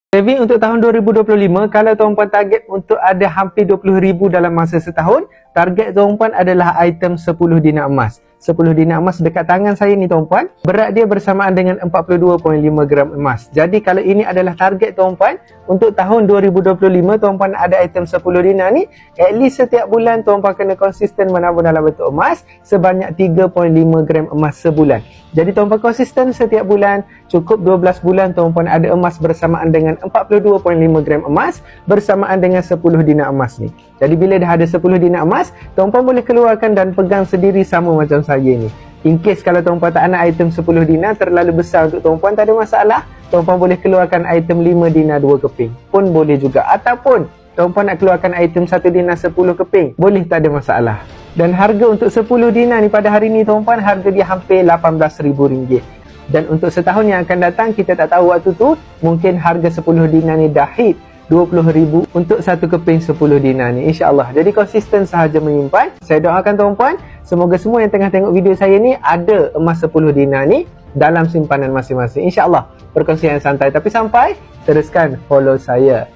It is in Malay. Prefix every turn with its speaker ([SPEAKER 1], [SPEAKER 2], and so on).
[SPEAKER 1] Saving untuk tahun 2025, kalau tuan-puan target untuk ada hampir 20,000 dalam masa setahun, target tuan-puan adalah item 10 dinar emas. 10 dinar emas dekat tangan saya ni tuan-puan, berat dia bersamaan dengan 42.5 gram emas. Jadi kalau ini adalah target tuan-puan, untuk tahun 2025 tuan-puan ada item 10 dinar ni, at least setiap bulan tuan-puan kena konsisten menabung dalam bentuk emas sebanyak 3.5 gram emas sebulan. Jadi tuan-puan konsisten setiap bulan, cukup 12 bulan tuan-puan ada emas bersamaan dengan 42.5 gram emas bersamaan dengan 10 dinar emas ni. Jadi bila dah ada 10 dinar emas, tuan-puan boleh keluarkan dan pegang sendiri sama macam saya ni. In case kalau tuan-puan tak nak item 10 dinar terlalu besar untuk tuan-puan, tak ada masalah. Tuan-puan boleh keluarkan item 5 dinar 2 keping pun boleh juga. Ataupun tuan-puan nak keluarkan item 1 dinar 10 keping, boleh, tak ada masalah. Dan harga untuk 10 dinar ni pada hari ni tuan-puan, harga dia hampir RM18,000. Dan untuk setahun yang akan datang, kita tak tahu waktu tu, mungkin harga 10 dinar ni dah hit 20,000 untuk satu keping 10 dinar ni, insyaAllah. Jadi konsisten sahaja menyimpan. Saya doakan tuan-puan, semoga semua yang tengah tengok video saya ni ada emas 10 dinar ni dalam simpanan masing-masing. InsyaAllah perkongsian santai, tapi sampai teruskan follow saya.